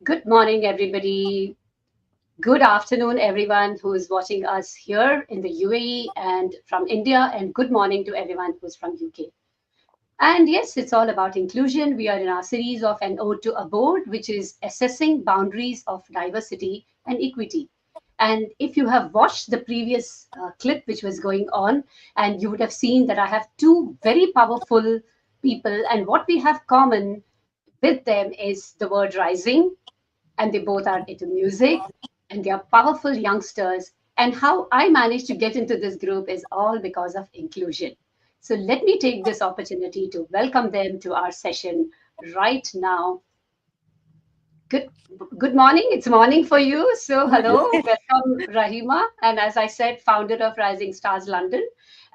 Good morning, everybody. Good afternoon, everyone who's watching us here in the UAE and from India, and good morning to everyone who's from UK. And yes, it's all about inclusion. We are in our series of An Ode to ABoDE, which is assessing boundaries of diversity and equity. And if you have watched the previous clip which was going on, and you would have seen that I have two very powerful people, and what we have common with them is the word rising, and they both are into music, and they are powerful youngsters. And how I managed to get into this group is all because of inclusion. So let me take this opportunity to welcome them to our session right now. Good, good morning. It's morning for you. So hello, welcome Rahima. And as I said, founder of Rising Stars London.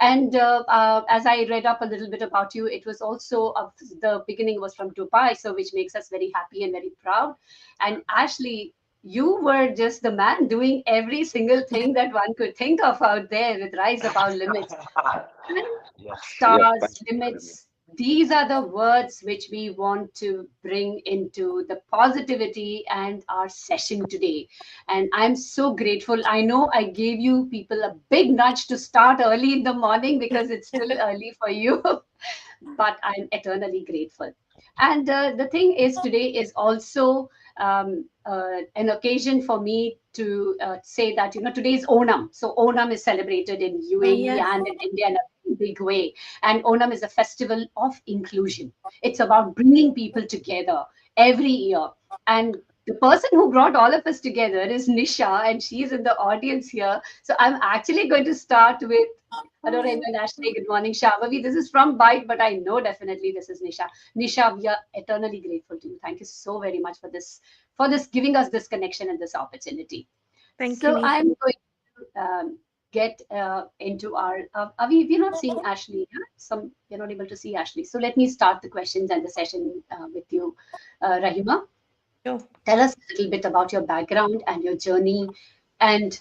And as I read up a little bit about you, it was also the beginning was from Dubai, so which makes us very happy and very proud. And Ashley, you were just the man doing every single thing that one could think of out there with Rise Above Limits. Yes, Stars, thank you for having me. limits. These are the words which we want to bring into the positivity and our session today. And I'm so grateful. I know I gave you people a big nudge to start early in the morning because it's still early for you, but I'm eternally grateful. And the thing is, today is also an occasion for me to say that, today is Onam. So Onam is celebrated in Oh, UAE yes. and in India in a big way. And Onam is a festival of inclusion. It's about bringing people together every year. And the person who brought all of us together is Nisha, and she's in the audience here. So I'm actually going to start with hello, Raymond, Ashley. Good morning, Shavavi. This is from Byte, but I know definitely this is Nisha. Nisha, we are eternally grateful to you. Thank you so very much for this giving us this connection and this opportunity. Thank you, So Nisha. I'm going to get into our. Avi, we're not seeing Ashley. Yeah? We're not able to see Ashley. So let me start the questions and the session with you, Rahima. Sure. Tell us a little bit about your background and your journey, and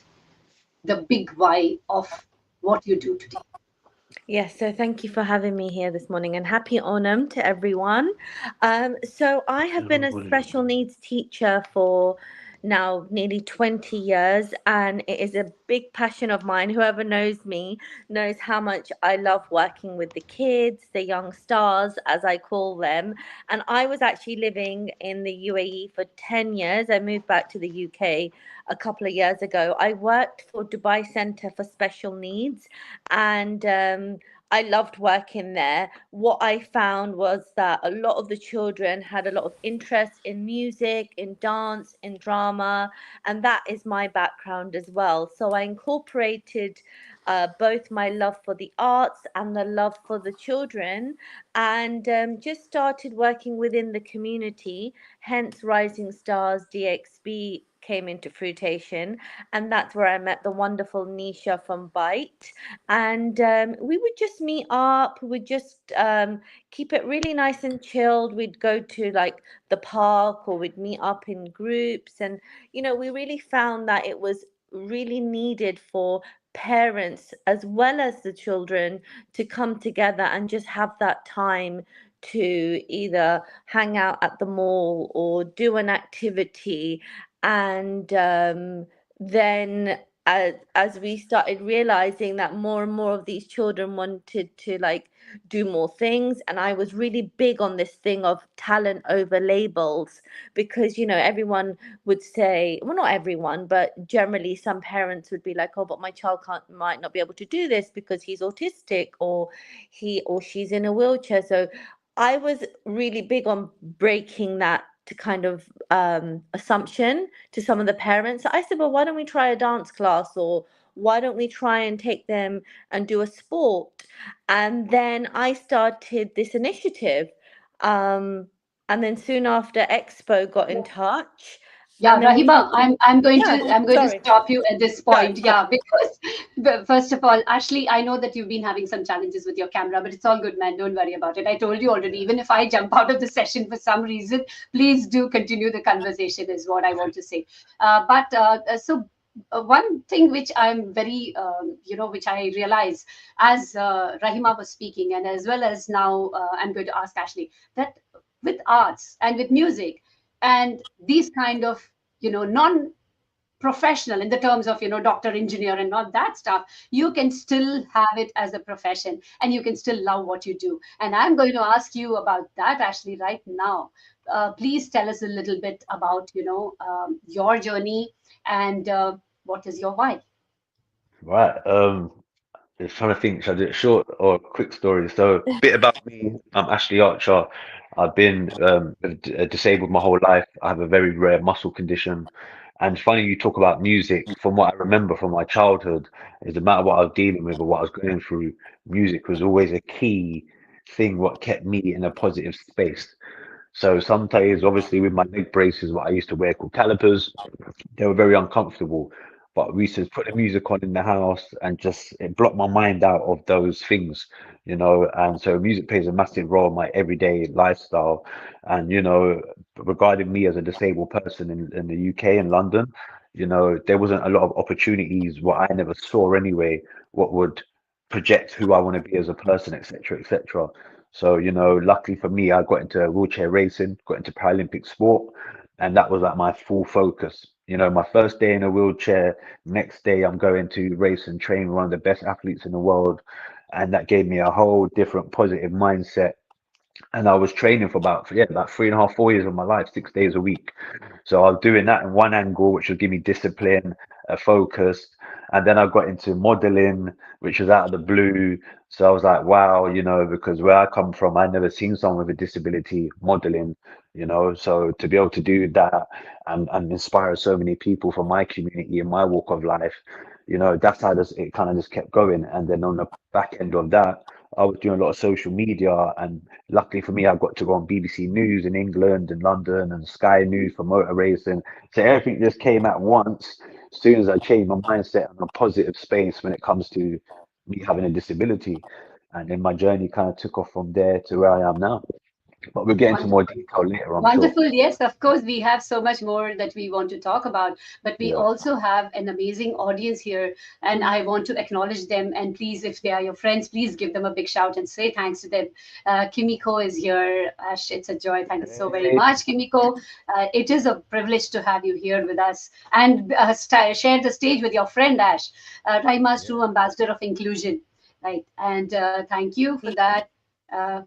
the big why of what you do today. Yes, so thank you for having me here this morning and happy Onam to everyone. So I have been a special needs teacher for now nearly 20 years, and it is a big passion of mine. Whoever knows me knows how much I love working with the kids, the young stars, as I call them. And I was actually living in the UAE for 10 years. I moved back to the UK a couple of years ago. I worked for Dubai Center for Special Needs, and I loved working there. What I found was that a lot of the children had a lot of interest in music, in dance, in drama, and that is my background as well. So I incorporated both my love for the arts and the love for the children, and just started working within the community. Hence, Rising Stars DXB came into fruition, and that's where I met the wonderful Nisha from Byte. And we would just meet up. We would just keep it really nice and chilled. We'd go to like the park, or we'd meet up in groups. And, we really found that it was really needed for parents as well as the children to come together and just have that time to either hang out at the mall or do an activity. And then as we started realizing that more and more of these children wanted to like do more things, and I was really big on this thing of talent over labels, because everyone would say, well, not everyone, but generally some parents would be like, oh, but my child might not be able to do this because he's autistic, or he or she's in a wheelchair. So I was really big on breaking that to kind of assumption to some of the parents. I said, well, why don't we try a dance class, or why don't we try and take them and do a sport? And then I started this initiative. And then soon after, Expo got in touch. Yeah, And then we Rahima, had, I'm going to yeah, I'm going to sorry, stop you at this sorry, point. Yeah, because first of all, Ashley, I know that you've been having some challenges with your camera, but it's all good, man. Don't worry about it. I told you already. Even if I jump out of the session for some reason, please do continue the conversation. Is what I want to say. One thing which I'm very, which I realize as Rahima was speaking, and as well as now, I'm going to ask Ashley that with arts and with music, and these kind of, non professional in the terms of, doctor, engineer, and not that stuff, you can still have it as a profession and you can still love what you do. And I'm going to ask you about that, Ashley, right now. Please tell us a little bit about, your journey, and what is your why. Right. Just trying to think, should I do it short or a quick story? So, bit about me. I'm Ashley Archer. I've been disabled my whole life. I have a very rare muscle condition. And funny you talk about music. From what I remember from my childhood, is no matter what I was dealing with or what I was going through, music was always a key thing what kept me in a positive space. So sometimes, obviously, with my leg braces, what I used to wear called calipers, they were very uncomfortable. But we used to put the music on in the house and just it blocked my mind out of those things, And so music plays a massive role in my everyday lifestyle. And regarding me as a disabled person in the UK and London, there wasn't a lot of opportunities what I never saw anyway, what would project who I want to be as a person, etc., etc. So, luckily for me, I got into wheelchair racing, got into Paralympic sport, and that was like my full focus. My first day in a wheelchair, next day I'm going to race and train with one of the best athletes in the world. And that gave me a whole different positive mindset. And I was training for about 3.5, 4 years of my life, 6 days a week. So I was doing that in one angle, which would give me discipline, a focus. And then I got into modeling, which was out of the blue. So I was like, wow, because where I come from, I never seen someone with a disability modeling, So to be able to do that and inspire so many people from my community and my walk of life, that's how it kind of just kept going. And then on the back end of that, I was doing a lot of social media, and luckily for me, I got to go on BBC News in England and London and Sky News for motor racing. So everything just came at once. As soon as I changed my mindset on a positive space when it comes to me having a disability, and then my journey kind of took off from there to where I am now. But we'll get into more Wonderful. detail later, I'm sure. Wonderful. Yes, of course, we have so much more that we want to talk about, but we Yeah. also have an amazing audience here, and I want to acknowledge them. And please, if they are your friends, please give them a big shout and say thanks to them. Kimiko is here. Ash, it's a joy. Thank you so very Hey. much, Kimiko. It is a privilege to have you here with us and share the stage with your friend, Ash, Raima's Yeah. true ambassador of inclusion. Right. And thank you for that. Uh,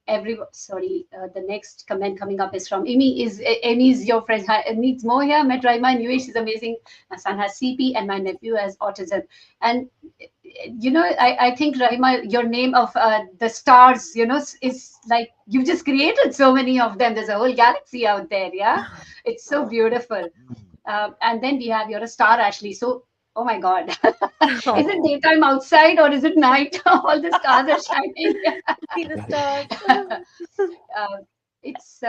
the next comment coming up is from Amy. Amy's your friend needs more here. Met Raima in UAE. She's amazing. My son has CP and my nephew has autism. And I think Raima, your name of the stars, is like you just created so many of them. There's a whole galaxy out there. Yeah, it's so beautiful. And then we have you're a star, Ashley. So, oh my God, is it Oh. daytime outside or is it night? All the stars are shining. See the stars. uh, it's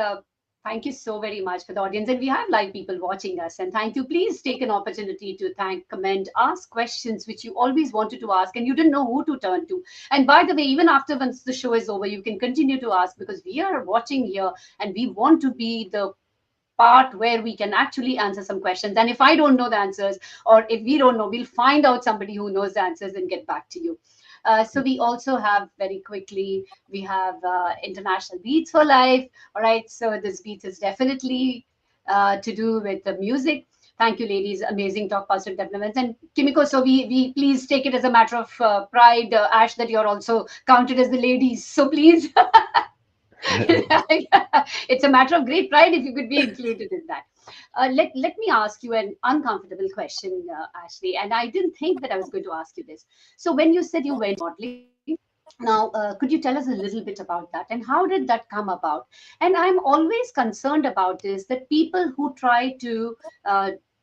Thank you so very much for the audience, and we have live people watching us. And thank you. Please take an opportunity to thank, comment, ask questions which you always wanted to ask and you didn't know who to turn to. And by the way, even after once the show is over, you can continue to ask because we are watching here and we want to be the part where we can actually answer some questions. And if I don't know the answers, or if we don't know, we'll find out somebody who knows the answers and get back to you. So we also have very quickly, we have International Beats for Life. All right. So this beat is definitely to do with the music. Thank you, ladies. Amazing talk, positive developments. And Kimiko, so we please take it as a matter of pride, Ash, that you're also counted as the ladies. So please it's a matter of great pride if you could be included in that. Let me ask you an uncomfortable question, Ashley. And I didn't think that I was going to ask you this. So, when you said you went modeling, now could you tell us a little bit about that and how did that come about? And I'm always concerned about this that people who try to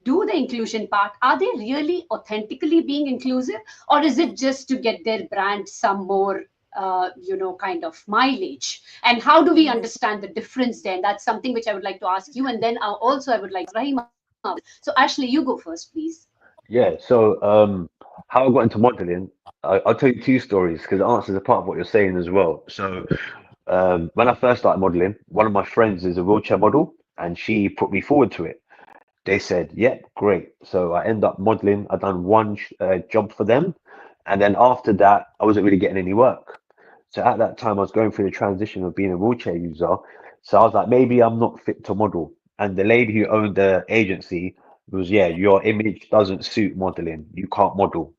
do the inclusion part, are they really authentically being inclusive, or is it just to get their brand some more kind of mileage? And how do we Mm. understand the difference then? That's something which I would like to ask you. And then also I would like Rahima. So Ashley, you go first, please. Yeah. So, how I got into modeling, I'll tell you two stories because it answers a part of what you're saying as well. So, when I first started modeling, one of my friends is a wheelchair model, and she put me forward to it. They said, "Yep, great." So I end up modeling. I done one job for them, and then after that, I wasn't really getting any work. So at that time, I was going through the transition of being a wheelchair user. So I was like, maybe I'm not fit to model. and the lady who owned the agency was, yeah, your image doesn't suit modeling. You can't model.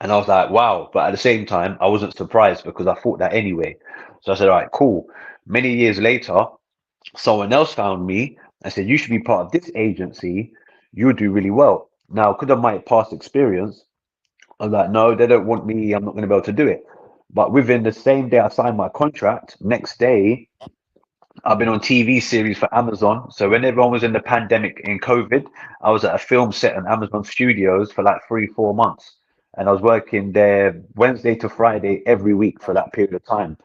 And I was like, wow. But at the same time, I wasn't surprised because I thought that anyway. So I said, all right, cool. Many years later, someone else found me and said, you should be part of this agency. You'll do really well. Now, because of my past experience, I was like, no, they don't want me. I'm not going to be able to do it. But within the same day I signed my contract, next day, I've been on TV series for Amazon. So when everyone was in the pandemic in COVID, I was at a film set in Amazon Studios for like 3, 4 months. And I was working there Wednesday to Friday every week for that period of time.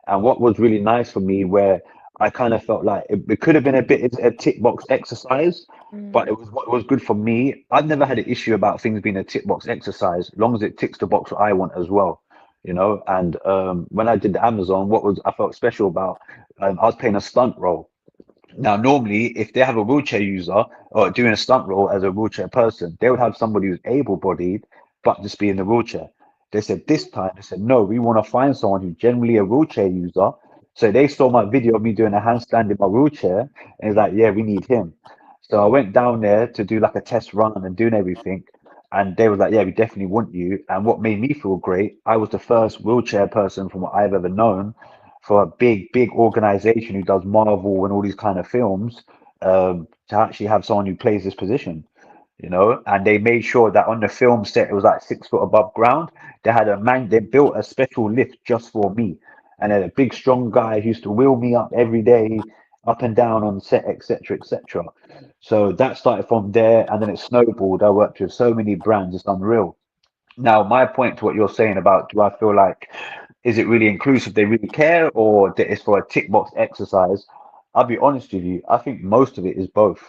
And what was really nice for me, where I kind of felt like it could have been a bit a tick box exercise, but Mm. it was what was good for me. I've never had an issue about things being a tick box exercise, as long as it ticks the box what I want as well, you know. And when I did the Amazon, what was I felt special about, I was playing a stunt role. Now, normally, if they have a wheelchair user or doing a stunt role as a wheelchair person, they would have somebody who's able-bodied, but just be in the wheelchair. They said this time, they said, no, we want to find someone who's generally a wheelchair user. So they saw my video of me doing a handstand in my wheelchair, and it's like, yeah, we need him. So I went down there to do like a test run and doing everything. And they were like, yeah, we definitely want you. And what made me feel great, I was the first wheelchair person from what I've ever known for a big, big organization who does Marvel and all these kind of films, to actually have someone who plays this position, you know. And they made sure that on the film set, it was like 6 foot above ground. They built a special lift just for me. And then a big, strong guy who used to wheel me up every day, up and down on set, etc., etc. So that started from there, and then it snowballed. I worked with so many brands, it's unreal. Now, my point to what you're saying about, do I feel like, is it really inclusive? They really care, or that it's for a tick box exercise? I'll be honest with you. I think most of it is both,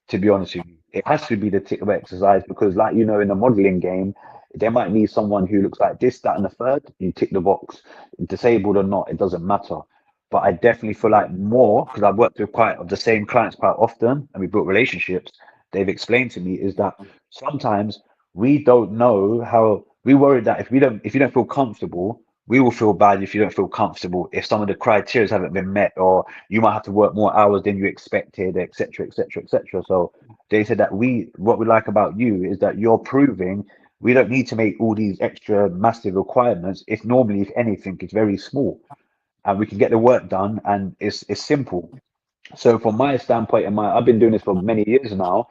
to be honest with you. It has to be the tick box exercise because, like, you know, in the modeling game, they might need someone who looks like this, that, and the third. You tick the box, disabled or not, it doesn't matter. But I definitely feel like more, because I've worked with quite of the same clients quite often and we built relationships. They've explained to me is that sometimes we don't know how we worry that if you don't feel comfortable, we will feel bad if you don't feel comfortable, if some of the criteria haven't been met, or you might have to work more hours than you expected, etc., etc., etc. So they said that what we like about you is that you're proving we don't need to make all these extra massive requirements. If normally, if anything, it's very small and we can get the work done and it's simple. So from my standpoint, I've been doing this for many years now.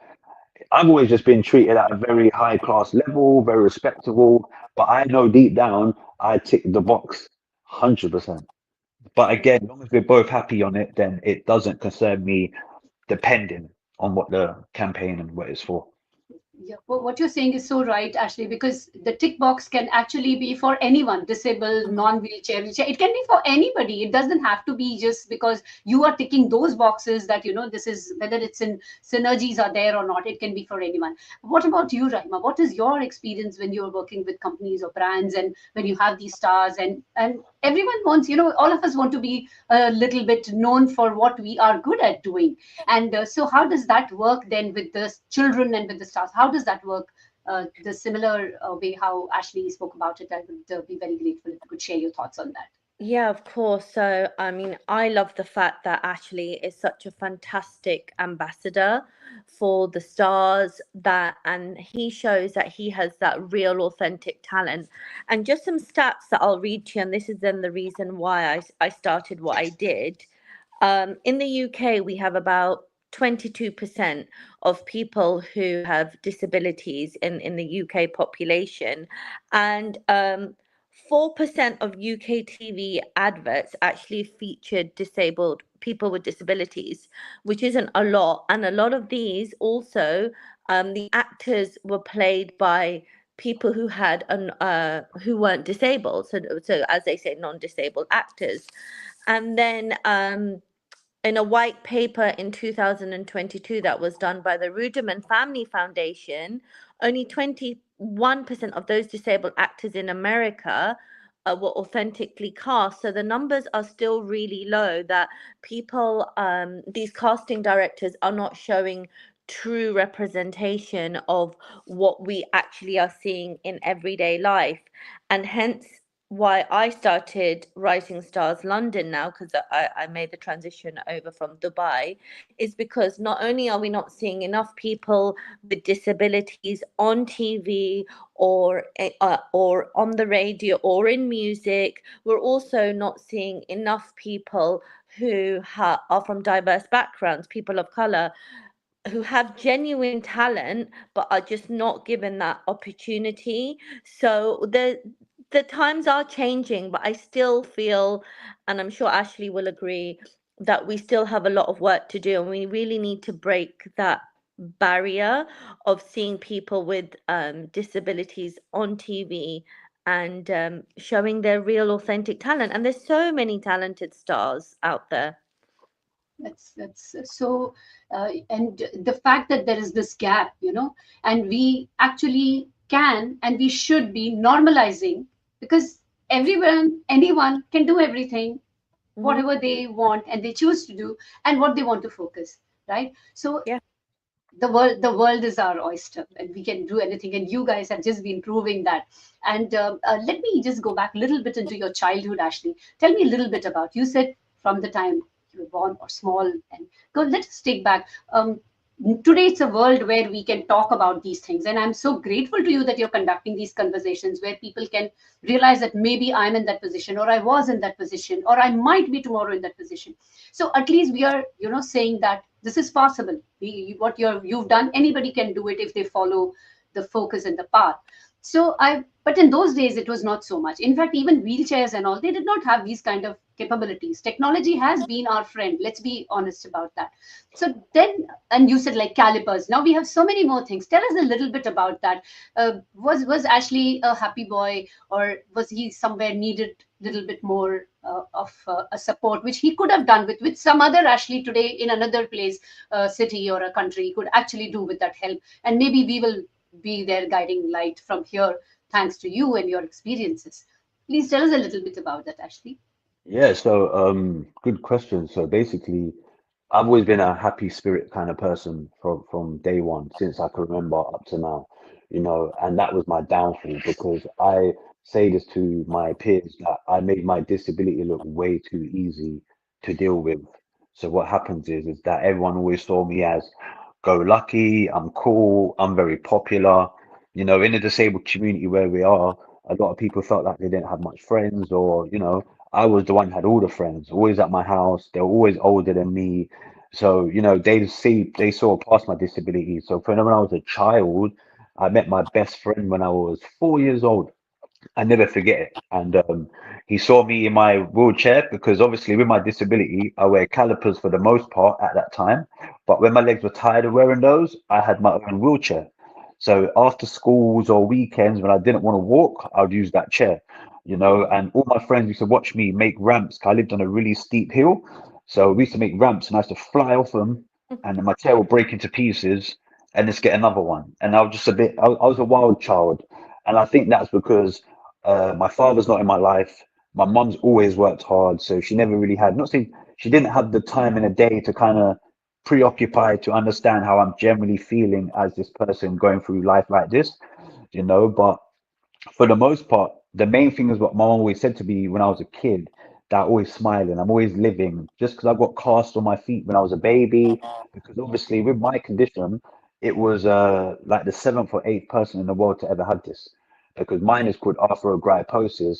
I've always just been treated at a very high class level, very respectable. But I know deep down I tick the box 100%. But again, as long as we're both happy on it, then it doesn't concern me depending on what the campaign and what it's for. Yeah, what you're saying is so right, Ashley, because the tick box can actually be for anyone, disabled, non-wheelchair, wheelchair. It can be for anybody. It doesn't have to be just because you are ticking those boxes that, this is whether it's in synergies are there or not. It can be for anyone. What about you, Rahima? What is your experience when you're working with companies or brands and when you have these stars and everyone wants, all of us want to be a little bit known for what we are good at doing. And so, how does that work then with the children and with the stars? How does that work? The similar way how Ashley spoke about it, I would be very grateful if you could share your thoughts on that. Yeah, of course. So, I mean, I love the fact that Ashley is such a fantastic ambassador for the stars and he shows that he has that real authentic talent. And just some stats that I'll read to you, and this is then the reason why I started what I did. In the UK, we have about 22% of people who have disabilities in the UK population. And 4% of UK TV adverts actually featured disabled people with disabilities, which isn't a lot. And a lot of these also, the actors were played by people who weren't disabled. So as they say, non-disabled actors. And then in a white paper in 2022 that was done by the Ruderman Family Foundation, only 21% of those disabled actors in America were authentically cast. So the numbers are still really low that these casting directors are not showing true representation of what we actually are seeing in everyday life. And hence, why I started Rising Stars London now, because I made the transition over from Dubai, is because not only are we not seeing enough people with disabilities on TV or on the radio or in music, we're also not seeing enough people who are from diverse backgrounds, people of color, who have genuine talent but are just not given that opportunity. So the times are changing, but I still feel, and I'm sure Ashley will agree, that we still have a lot of work to do, and we really need to break that barrier of seeing people with disabilities on TV and showing their real authentic talent. And there's so many talented stars out there. That's so, and the fact that there is this gap, and we actually can and we should be normalizing, because everyone, anyone can do everything, Hmm. whatever they want and they choose to do, and what they want to focus, right? So Yeah. the world is our oyster and we can do anything, and you guys have just been proving that. And let me just go back a little bit into your childhood, Ashley. Tell me a little bit about, you said from the time you were born or small, and go, let us take back. Today it's a world where we can talk about these things, and I'm so grateful to you that you're conducting these conversations where people can realize that maybe I'm in that position, or I was in that position, or I might be tomorrow in that position. So at least we are, saying that this is possible. What you've done, anybody can do it if they follow the focus and the path. But in those days, it was not so much. In fact, even wheelchairs and all, they did not have these kind of capabilities. Technology has been our friend. Let's be honest about that. So then, and you said like calipers. Now we have so many more things. Tell us a little bit about that. Was Ashley a happy boy, or was he somewhere needed a little bit more of a support, which he could have done with some other Ashley today in another place, city or a country, could actually do with that help? And maybe we will be their guiding light from here, thanks to you and your experiences. Please tell us a little bit about that, Ashley. Yeah, so good question. So basically, I've always been a happy spirit kind of person from day one, since I can remember up to now, and that was my downfall because I say this to my peers that I made my disability look way too easy to deal with. So what happens is that everyone always saw me as go lucky, I'm cool, I'm very popular. In the disabled community where we are, a lot of people felt like they didn't have much friends, or I was the one who had all the friends, always at my house. They were always older than me. So, they saw past my disability. So when I was a child, I met my best friend when I was 4 years old. I never forget it. And he saw me in my wheelchair because obviously with my disability, I wear calipers for the most part at that time. But when my legs were tired of wearing those, I had my own wheelchair. So after schools or weekends when I didn't want to walk, I would use that chair, and all my friends used to watch me make ramps. 'Cause I lived on a really steep hill. So we used to make ramps and I used to fly off them and then my chair would break into pieces and just get another one. And I was just I was a wild child. And I think that's because my father's not in my life. My mum's always worked hard, so she never really had, not saying she didn't have the time in a day to kind of preoccupy to understand how I'm generally feeling as this person going through life like this, but for the most part, the main thing is what mom always said to me when I was a kid, that I'm always smiling, I'm always living, just because I got cast on my feet when I was a baby, because obviously with my condition, it was like the seventh or eighth person in the world to ever have this, because mine is called arthrogryposis.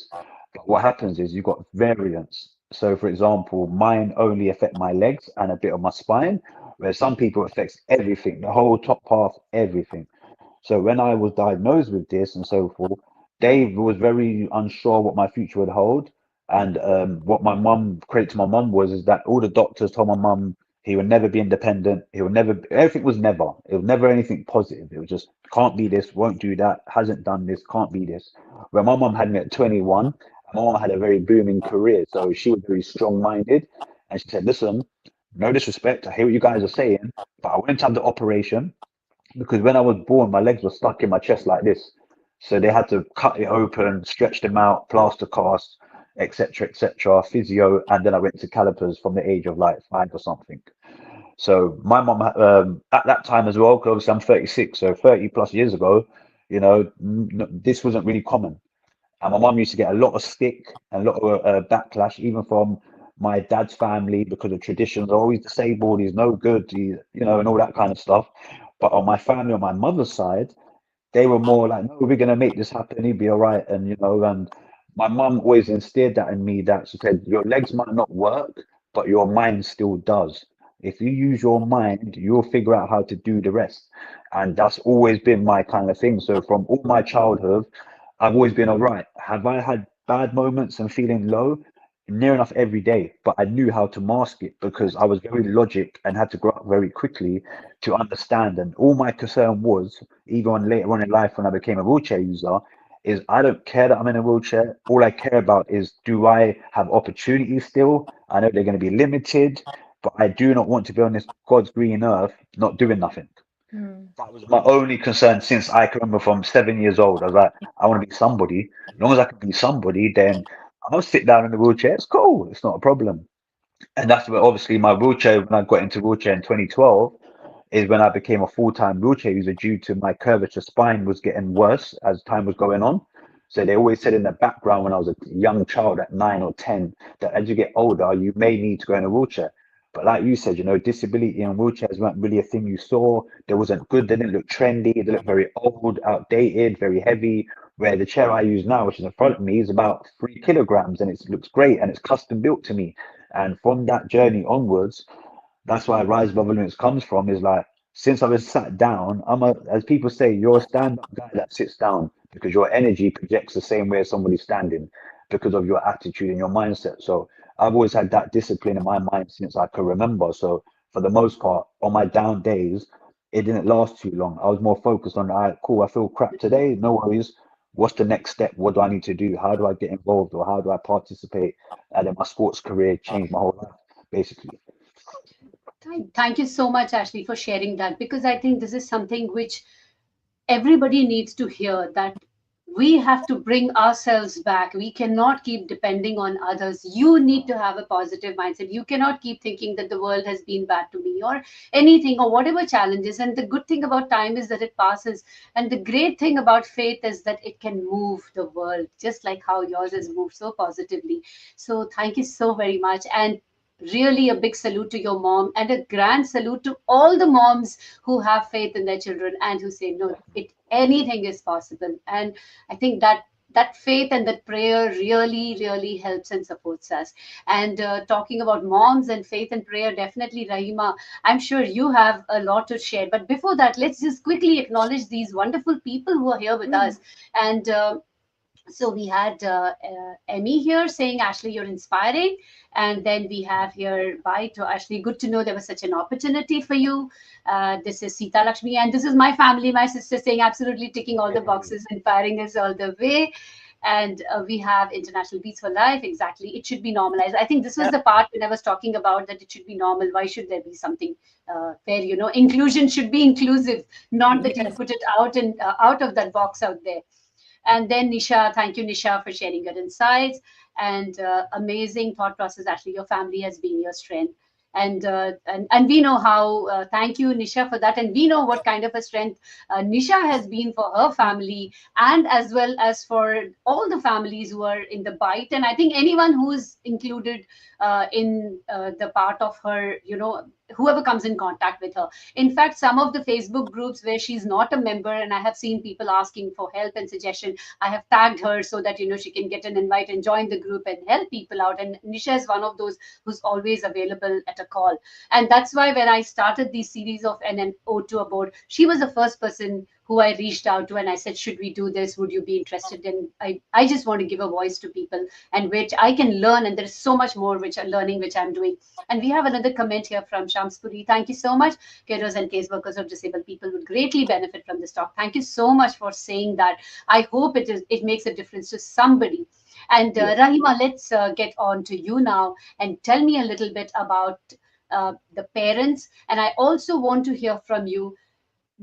But what happens is you've got variants. So for example, mine only affect my legs and a bit of my spine, where some people affects everything, the whole top half, everything. So when I was diagnosed with this and so forth, Dave was very unsure what my future would hold. And what my mum created to my mum was is that all the doctors told my mum he would never be independent. He would never, everything was never. It was never anything positive. It was just can't be this, won't do that, hasn't done this, can't be this. Where my mum had me at 21, my mum had a very booming career, so she was very strong-minded. And she said, "Listen, no disrespect, I hear what you guys are saying, but I went to have the operation because when I was born, my legs were stuck in my chest like this. So they had to cut it open, stretch them out, plaster cast, etc., physio, and then I went to calipers from the age of like 5 or something. So my mom, at that time as well, because obviously I'm 36, so 30 plus years ago, this wasn't really common. And my mum used to get a lot of stick and a lot of backlash, even from my dad's family because of traditions. Oh, he's disabled, he's no good, and all that kind of stuff. But on my family, on my mother's side, they were more like, no, we're gonna make this happen. He'll be all right. And my mum always instilled that in me. That she said, your legs might not work, but your mind still does. If you use your mind, you'll figure out how to do the rest. And that's always been my kind of thing. So from all my childhood, I've always been all right. Have I had bad moments and feeling low? Near enough every day, but I knew how to mask it because I was very logic and had to grow up very quickly to understand. And all my concern was, even on later on in life when I became a wheelchair user, is I don't care that I'm in a wheelchair. All I care about is, do I have opportunities still? I know they're going to be limited, but I do not want to be on this God's green earth not doing nothing. Mm. That was my only concern since I can remember from 7 years old. I was like, I want to be somebody. As long as I can be somebody, then I'll sit down in the wheelchair. It's cool. It's not a problem. And that's where obviously my wheelchair, when I got into wheelchair in 2012, is when I became a full-time wheelchair user due to my curvature spine was getting worse as time was going on. So they always said in the background when I was a young child at 9 or 10 that as you get older, you may need to go in a wheelchair. But like you said, disability and wheelchairs weren't really a thing you saw. They wasn't good. They didn't look trendy. They looked very old, outdated, very heavy. Where the chair I use now, which is in front of me, is about 3 kilograms and it looks great and it's custom built to me. And from that journey onwards, that's why Rise Above Limits comes from is like, since I was sat down, as people say, you're a stand-up guy that sits down because your energy projects the same way as somebody standing because of your attitude and your mindset. So I've always had that discipline in my mind since I can remember. So for the most part, on my down days, it didn't last too long. I was more focused on, all right, cool, I feel crap today, no worries. What's the next step? What do I need to do? How do I get involved or how do I participate? And then my sports career changed my whole life, basically. Thank you so much, Ashley, for sharing that, because I think this is something which everybody needs to hear, that we have to bring ourselves back. We cannot keep depending on others. You need to have a positive mindset. You cannot keep thinking that the world has been bad to me or anything or whatever challenges. And the good thing about time is that it passes. And the great thing about faith is that it can move the world, just like how yours has moved so positively. So thank you so very much. And really a big salute to your mom and a grand salute to all the moms who have faith in their children and who say no, it anything is possible. And I think that faith and that prayer really helps and supports us. And talking about moms and faith and prayer, definitely, Rahima, I'm sure you have a lot to share. But before that, let's just quickly acknowledge these wonderful people who are here with Mm. us. And so we had Emmy here saying, Ashley, you're inspiring. And then we have here, bye to Ashley. Good to know there was such an opportunity for you. This is Sita Lakshmi. And this is my family, my sister saying, absolutely ticking all the boxes, inspiring us all the way. And we have International Beats for Life. Exactly. It should be normalized. I think this was Yep. the part when I was talking about that it should be normal. Why should there be something where, inclusion should be inclusive, not that you Yes. put it out and out of that box out there. And then Nisha, thank you, Nisha, for sharing your insights and amazing thought process. Actually, your family has been your strength. And we know how. Thank you, Nisha, for that. And we know what kind of a strength Nisha has been for her family, and as well as for all the families who are in the bite. And I think anyone who is included in the part of her, whoever comes in contact with her. In fact, some of the Facebook groups where she's not a member, and I have seen people asking for help and suggestion, I have tagged her so that she can get an invite and join the group and help people out. And Nisha is one of those who's always available at a call. And that's why when I started this series of NNO to ABoDE, she was the first person who I reached out to and I said, should we do this? Would you be interested? And I just want to give a voice to people and which I can learn. And there's so much more which I'm learning, which I'm doing. And we have another comment here from Shamspuri. Thank you so much. Carers and case workers of disabled people would greatly benefit from this talk. Thank you so much for saying that. I hope it makes a difference to somebody. And Yeah. Rahima, let's get on to you now and tell me a little bit about the parents. And I also want to hear from you.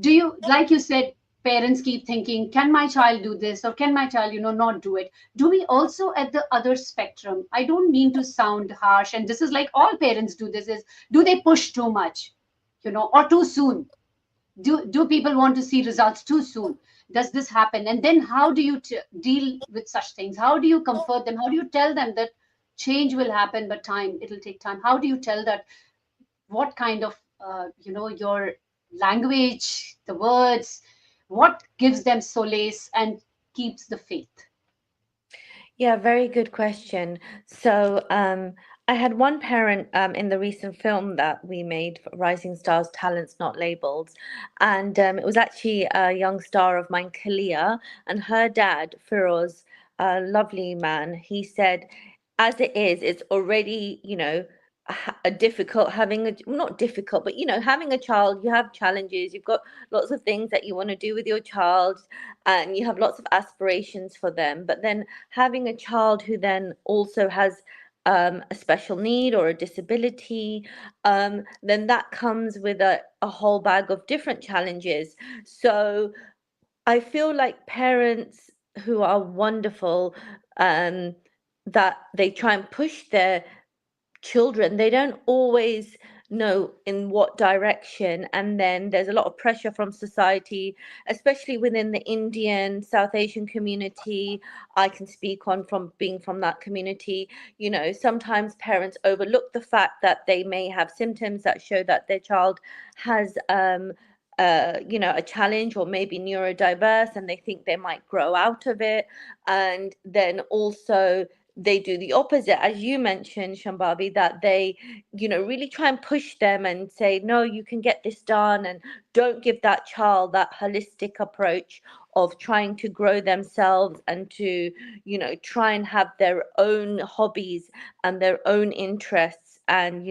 Do you, like you said, parents keep thinking, can my child do this or can my child, not do it? Do we also at the other spectrum? I don't mean to sound harsh, and this is like all parents do this, is do they push too much, or too soon? do people want to see results too soon? Does this happen? And then how do you deal with such things? How do you comfort them? How do you tell them that change will happen, but time, it'll take time? How do you tell that? What kind of your language, the words, what gives them solace and keeps the faith? Yeah, very good question. So, I had one parent in the recent film that we made, for Rising Stars Talents Not Labeled. And it was actually a young star of mine, Kalia, and her dad, Firoz, a lovely man. He said, as it is, it's already, a difficult having a, not difficult, but having a child, you have challenges, you've got lots of things that you want to do with your child, and you have lots of aspirations for them. But then having a child who then also has a special need or a disability, then that comes with a whole bag of different challenges. So I feel like parents who are wonderful, um, that they try and push their children, they don't always know in what direction, and then there's a lot of pressure from society, especially within the Indian South Asian community. I can speak on from being from that community. Sometimes parents overlook the fact that they may have symptoms that show that their child has a challenge, or maybe neurodiverse, and they think they might grow out of it. And then also they do the opposite, as you mentioned, Shambabi, that they, really try and push them and say, no, you can get this done, and don't give that child that holistic approach of trying to grow themselves and to, try and have their own hobbies and their own interests. And,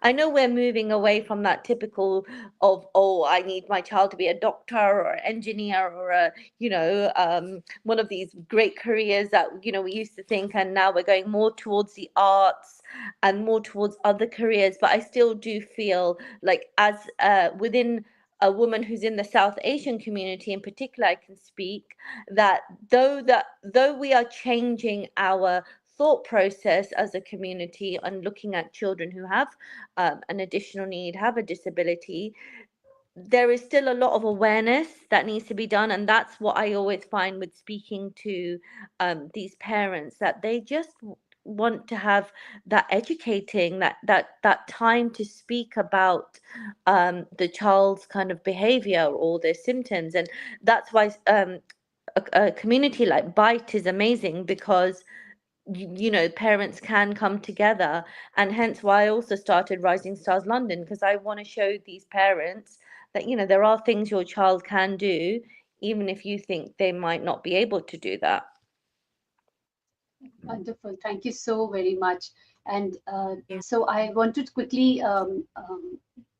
I know we're moving away from that typical of, oh, I need my child to be a doctor or engineer or a, one of these great careers that we used to think, and now we're going more towards the arts and more towards other careers. But I still do feel like, as within a woman who's in the South Asian community in particular, I can speak that though we are changing our thought process as a community and looking at children who have an additional need, have a disability, there is still a lot of awareness that needs to be done. And that's what I always find with speaking to these parents, that they just want to have that educating, that time to speak about the child's kind of behavior or their symptoms. And that's why a community like Bite is amazing, because parents can come together. And hence why I also started Rising Stars London, because I want to show these parents that there are things your child can do, even if you think they might not be able to do that. Wonderful. Thank you so very much. And so I wanted to quickly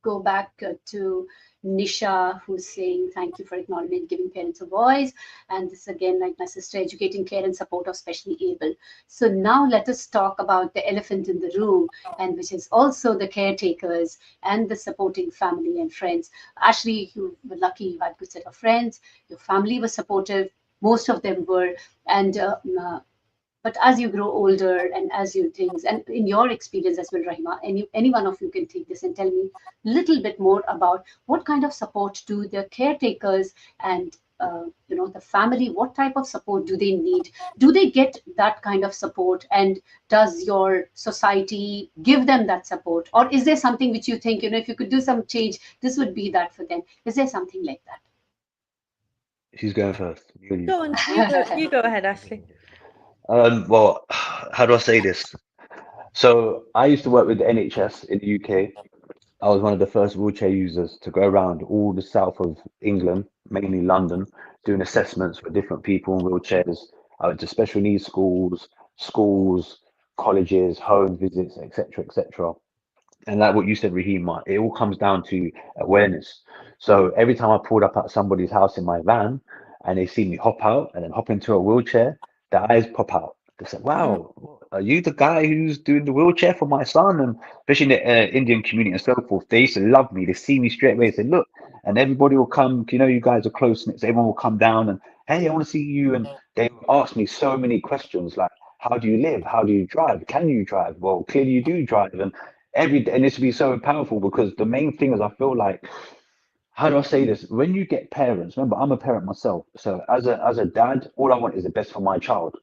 go back to Nisha, who's saying, thank you for acknowledging giving parents a voice. And this again, like my sister, educating care and support of specially able. So now let us talk about the elephant in the room, and which is also the caretakers and the supporting family and friends. Ashley, you were lucky, you had a good set of friends. Your family was supportive. Most of them were. And but as you grow older and as you things, and in your experience as well, Rahima, any one of you can take this and tell me a little bit more about what kind of support do the caretakers and the family, what type of support do they need? Do they get that kind of support? And does your society give them that support? Or is there something which you think, if you could do some change, this would be that for them? Is there something like Who's going first? You. Go on, you go ahead, Ashley. Well, how do I say this? So I used to work with the NHS in the UK. I was one of the first wheelchair users to go around all the south of England, mainly London, doing assessments for different people in wheelchairs. I went to special needs schools, colleges, home visits, etc., etc. And like what you said, Rahima, it all comes down to awareness. So every time I pulled up at somebody's house in my van and they see me hop out and then hop into a wheelchair, their eyes pop out. They say, Mm, wow, are you the guy who's doing the wheelchair for my son? And especially in the Indian community and so forth, they used to love me. They see me straight away and say, look, and everybody will come, you guys are close knit. So everyone will come down and, hey, I want to see you. And they ask me so many questions like, how do you live? How do you drive? Can you drive? Well, clearly you do drive. And this would be so powerful because the main thing is I feel like how do I say this? When you get parents, remember, I'm a parent myself. So as a dad, all I want is the best for my child,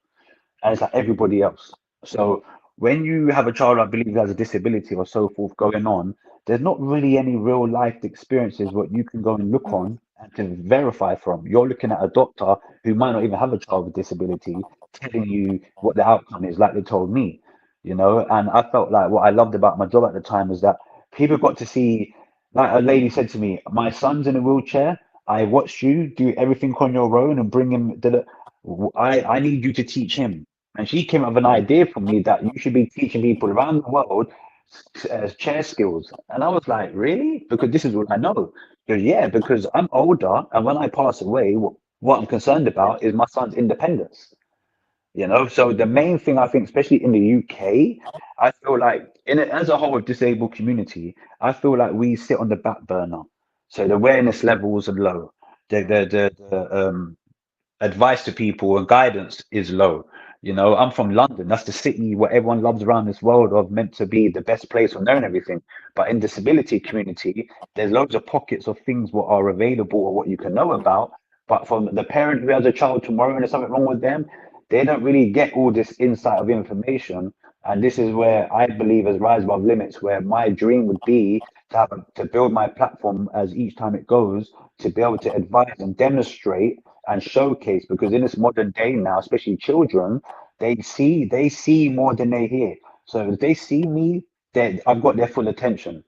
and it's like everybody else. So when you have a child, I believe, who has a disability or so forth going on, there's not really any real life experiences what you can go and look Mm, on and to verify from. You're looking at a doctor who might not even have a child with disability telling you what the outcome is, like they told me, you know. And I felt like what I loved about my job at the time was that people got to see, like a lady said to me, my son's in a wheelchair. I watched you do everything on your own and bring him. I need you to teach him. And she came up with an idea for me that you should be teaching people around the world chair skills. And I was like, really? Because this is what I know. She goes, yeah, because I'm older, and when I pass away, what I'm concerned about is my son's independence. You know, so the main thing I think, especially in the UK, I feel like in it as a whole of disabled community, I feel like we sit on the back burner. So the awareness levels are low. The advice to people and guidance is low. You know, I'm from London. That's the city where everyone loves around this world of meant to be the best place for knowing everything. But in disability community, there's loads of pockets of things what are available or what you can know about. But from the parent who has a child tomorrow and there's something wrong with them, they don't really get all this insight of information. And this is where I believe as Rise Above Limits, where my dream would be to build my platform as each time it goes, to be able to advise and demonstrate and showcase, because in this modern day now, especially children, they see more than they hear. So if they see me, then I've got their full attention.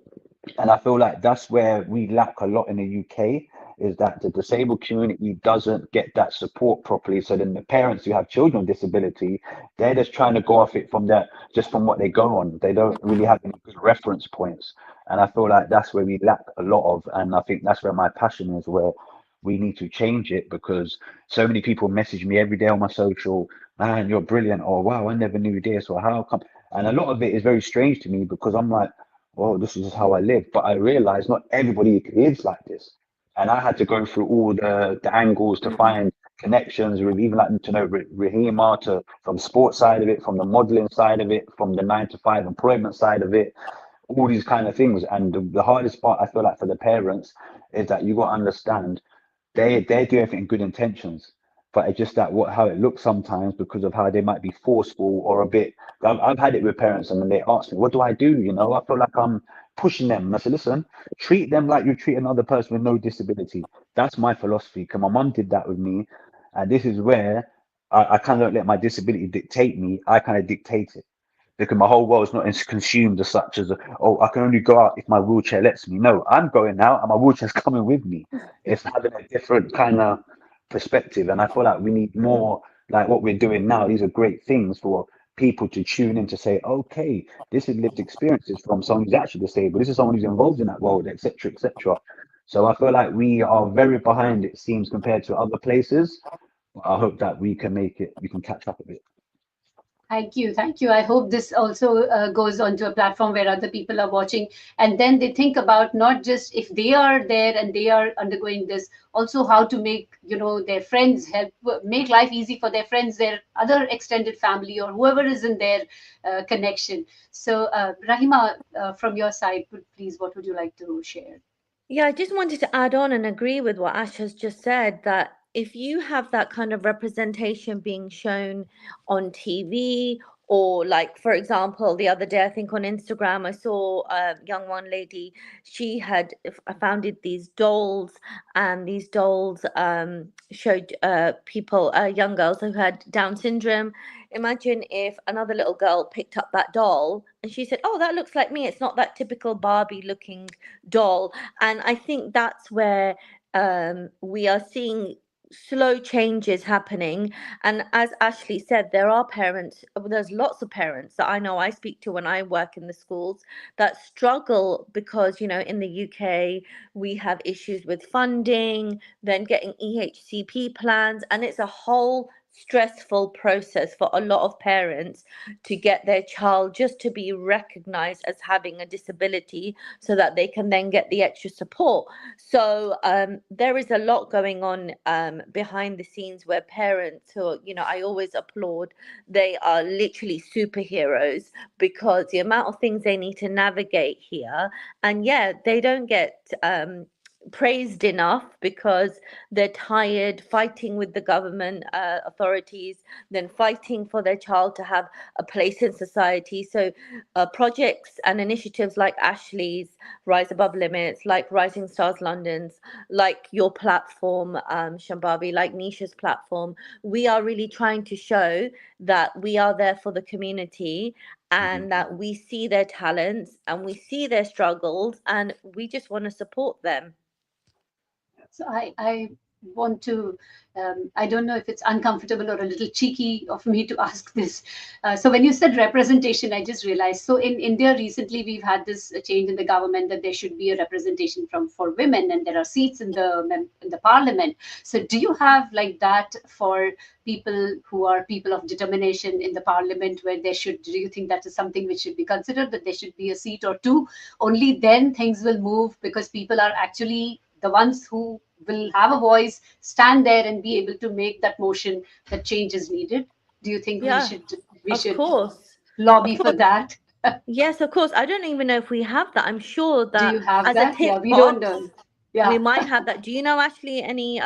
And I feel like that's where we lack a lot in the UK, is that the disabled community doesn't get that support properly. So then the parents who have children with disability, they're just trying to go off it from that, just from what they go on. They don't really have any good reference points. And I feel like that's where we lack a lot of, and I think that's where my passion is, where we need to change it, because so many people message me every day on my social, man, you're brilliant, or wow, I never knew this, or how come? And a lot of it is very strange to me because I'm like, well, this is how I live. But I realized not everybody lives like this. And I had to go through all the angles to mm, find connections with, even like to know Rahima, to from sports side of it, from the modeling side of it, from the 9 to 5 employment side of it, all these kind of things. And the hardest part I feel like for the parents is that you got to understand they do everything in good intentions, but it's just that what how it looks sometimes because of how they might be forceful or a bit. I've had it with parents, and then they ask me, "What do I do?" You know, I feel like I'm pushing them. And I said, "Listen, treat them like you treat another person with no disability." That's my philosophy. Because my mum did that with me, and this is where I kind of don't let my disability dictate me. I kind of dictate it, because my whole world's not consumed as such as, oh, I can only go out if my wheelchair lets me. No, I'm going out and my wheelchair's coming with me. It's having a different kind of perspective. And I feel like we need more like what we're doing now. These are great things for people to tune in to say, okay, this is lived experiences from someone who's actually disabled. This is someone who's involved in that world, etc., etc. So I feel like we are very behind, it seems, compared to other places. I hope that we can catch up a bit. Thank you. Thank you. I hope this also goes onto a platform where other people are watching, and then they think about not just if they are there and they are undergoing this, also how to make, their friends help make life easy for their friends, their other extended family, or whoever is in their connection. So, Rahima, from your side, please, what would you like to share? Yeah, I just wanted to add on and agree with what Ash has just said, that if you have that kind of representation being shown on TV, or like, for example, the other day, I think on Instagram, I saw a young one lady, she had founded these dolls, and these dolls showed people, young girls who had Down syndrome. Imagine if another little girl picked up that doll and she said, "Oh, that looks like me. It's not that typical Barbie looking doll." And I think that's where we are seeing slow changes happening. And as Ashley said, there are parents, there's lots of parents that I know I speak to when I work in the schools that struggle because, in the UK, we have issues with funding, then getting EHCP plans, and it's a whole stressful process for a lot of parents to get their child just to be recognized as having a disability so that they can then get the extra support. So there is a lot going on behind the scenes where parents who, I always applaud, they are literally superheroes because the amount of things they need to navigate here. And yeah, they don't get praised enough because they're tired fighting with the government authorities, then fighting for their child to have a place in society. So, projects and initiatives like Ashley's Rise Above Limits, like Rising Stars London's, like your platform, Shambavi, like Nisha's platform, we are really trying to show that we are there for the community Mhm. and that we see their talents and we see their struggles and we just want to support them. So I want to, I don't know if it's uncomfortable or a little cheeky of me to ask this. So when you said representation, I just realized. So in India recently, we've had this change in the government that there should be a representation from for women, and there are seats in the parliament. So do you have like that for people who are people of determination in the parliament, where there should? Do you think that is something which should be considered, that there should be a seat or two? Only then things will move, because people are actually the ones who will have a voice, stand there and be able to make that motion that change is needed. Do you think we Yeah, should we of should course. lobby Of for course. that? Yes, of course. I don't even know if we have that. I'm sure Do that you have as a that? Yeah, tick we don't box, know. we Yeah. might have that. Do you know actually any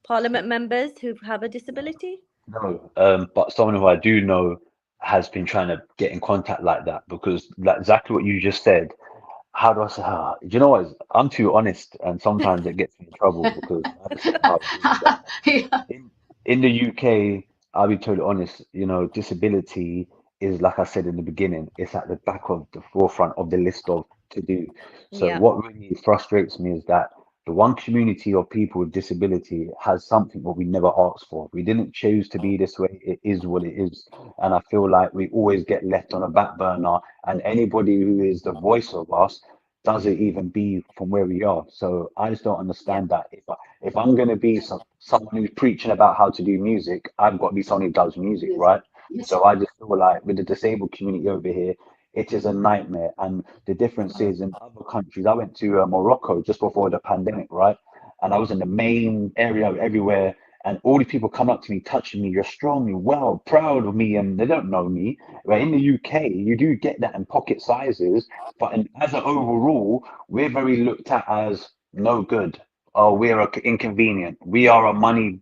parliament members who have a disability? No, but someone who I do know has been trying to get in contact like that, because like exactly what you just said. How do I say? You know what? I'm too honest, and sometimes it gets me in trouble because I just say how it is. But Yeah. in in the UK, I'll be totally honest, disability is, like I said in the beginning, it's at the back of the forefront of the list of to do. So Yeah. what really frustrates me is that the one community of people with disability has something what we never asked for. We didn't choose to be this way. It is what it is. And I feel like we always get left on a back burner, and anybody who is the voice of us doesn't even be from where we are. So I just don't Yeah. understand that. If I'm going to be someone who's preaching about how to do music, I've got to be someone who does music, Yes. right? Yes. So I just feel like with the disabled community over here, it is a nightmare. And the difference is in other countries, I went to Morocco just before the pandemic, right? And I was in the main area everywhere. And all these people come up to me, touching me. You're strong, you're well, proud of me, and they don't know me. But in the UK, you do get that in pocket sizes, but as an overall, we're very looked at as no good. Oh, we're inconvenient. We are a money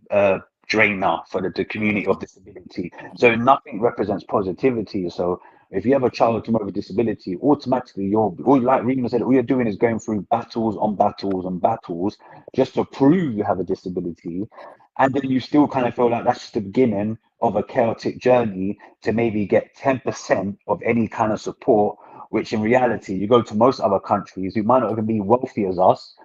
drainer for the community of disability. So nothing represents positivity. So if you have a child tomorrow with disability, automatically like Rima said, all you're doing is going through battles on battles on battles just to prove you have a disability. And then you still kind of feel like that's just the beginning of a chaotic journey to maybe get 10% of any kind of support, which in reality, you go to most other countries who might not even be wealthy as us,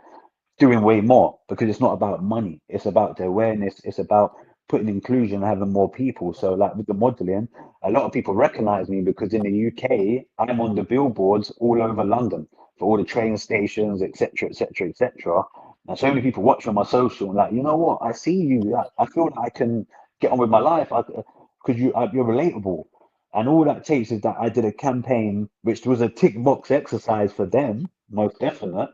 doing way more, because it's not about money. It's about the awareness. It's about putting inclusion and having more people. So like with the modeling, a lot of people recognize me because in the UK, I'm on the billboards all over London for all the train stations, etc., etc., etc. And so many people watch on my social and like, you know what? I see you. I feel like I can get on with my life. Because you're relatable. And all that takes is that I did a campaign, which was a tick box exercise for them, most definite.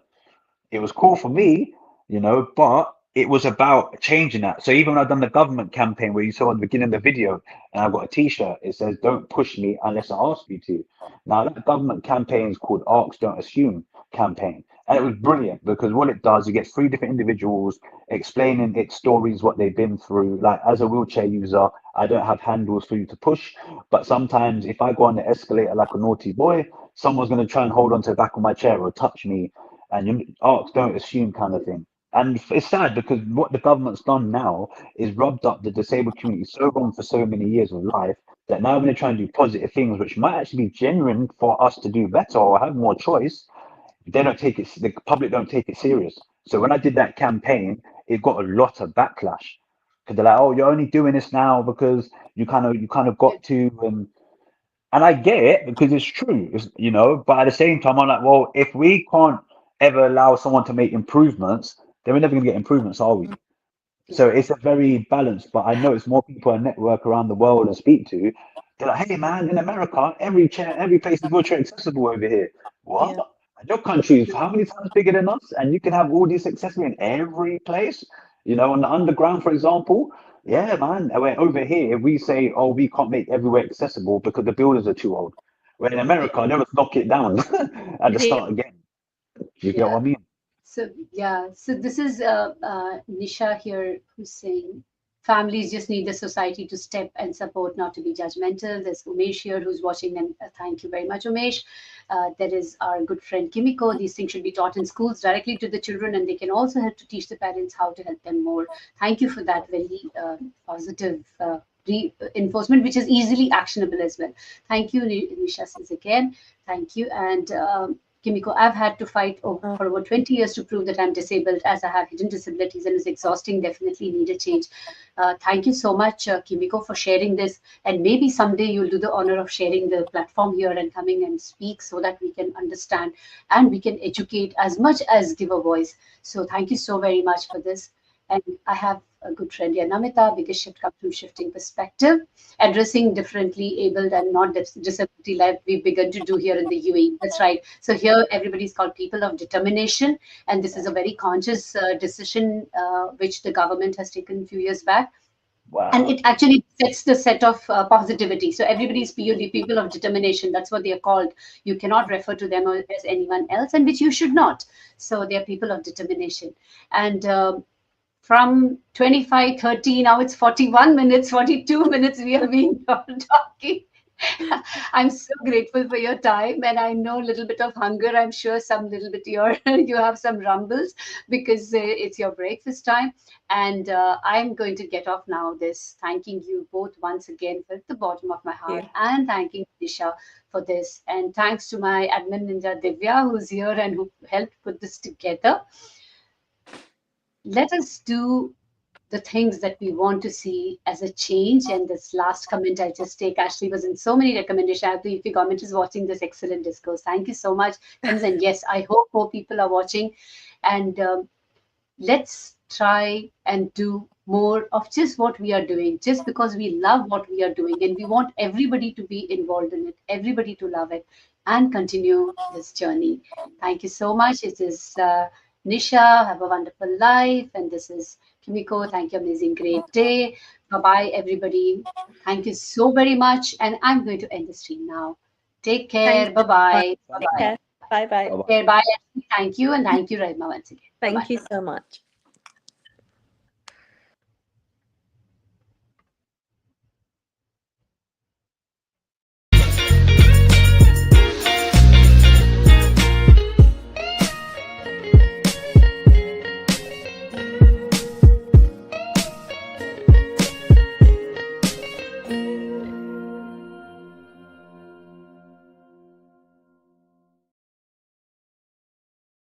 It was cool for me, but it was about changing that. So even when I've done the government campaign where you saw at the beginning of the video, and I've got a t-shirt, it says, "Don't push me unless I ask you to." Now that government campaign is called Ask Don't Assume campaign. And it was brilliant because what it does, you get three different individuals explaining its stories, what they've been through. Like as a wheelchair user, I don't have handles for you to push, but sometimes if I go on the escalator like a naughty boy, someone's going to try and hold onto the back of my chair or touch me, and you ask, don't assume kind of thing. And it's sad because what the government's done now is rubbed up the disabled community so wrong for so many years of life that now when they try and do positive things, which might actually be genuine for us to do better or have more choice, they don't take it, the public don't take it serious. So when I did that campaign, it got a lot of backlash because they're like, "Oh, you're only doing this now because you kind of Yeah. got to." And I get it because it's true, but at the same time, I'm like, well, if we can't ever allow someone to make improvements, then we're never going to get improvements, are we? Yeah. So it's a very balanced, but I notice more people I network around the world and speak to, they're like, "Hey man, in America, every place is wheelchair accessible over here." What? Yeah. And your country is how many times bigger than us? And you can have all these accessible in every place? On the underground, for example. Yeah, man. Over here, we say, "Oh, we can't make everywhere accessible because the buildings are too old." Where in Yeah. America, they would knock it down and to Yeah. start again. You get Yeah. what I mean? So yeah, so this is Nisha here who's saying families just need the society to step and support, not to be judgmental. There's Umesh here who's watching, and thank you very much, Umesh. There is our good friend Kimiko. These things should be taught in schools directly to the children, and they can also help to teach the parents how to help them more. Thank you for that very positive. Reinforcement, which is easily actionable as well. Thank you, Nisha says again. Thank you. And Kimiko, I've had to fight Oh, for over 20 years to prove that I'm disabled as I have hidden disabilities and it's exhausting, definitely need a change. Thank you so much, Kimiko, for sharing this. And maybe someday you'll do the honor of sharing the platform here and coming and speak so that we can understand and we can educate as much as give a voice. So thank you so very much for this. And I have a good friend here, Namita. Biggest shift comes from shifting perspective, addressing differently abled and not disability life we've begun to do here in the UAE. That's right. So here everybody's called people of determination, and this is a very conscious decision which the government has taken a few years back. And Wow. it actually sets the set of positivity. So everybody's POD, people of determination. That's what they are called. You cannot refer to them as anyone else, and which you should not. So they are people of determination. And from 25, 30, now it's 41 minutes, 42 minutes we have been talking. I'm so grateful for your time, and I know a little bit of hunger. I'm sure some little bit your you have some rumbles because it's your breakfast time. And I'm going to get off now. This thanking you both once again from the bottom of my heart, you. and thanking Disha for this. And thanks to my admin ninja Divya who's here and who helped put this together. Let us do the things that we want to see as a change. And this last comment I just take, Ashley was in so many recommendations. I believe the government is watching this excellent discourse. Thank you so much. Comes and yes, I hope more people are watching. And let's try and do more of just what we are doing, just because we love what we are doing and we want everybody to be involved in it, everybody to love it, and continue this journey. Thank you so much. It is Nisha. Have a wonderful life. And this is Kimiko. Thank you. Amazing, great day. Bye bye, everybody. Thank you so very much. And I'm going to end the stream now. Take Thank care. you Bye so much. bye. Bye Take bye. care. Bye bye. Bye bye. Bye. Thank you. And thank you, Raima, once again. Bye bye. Thank you so much.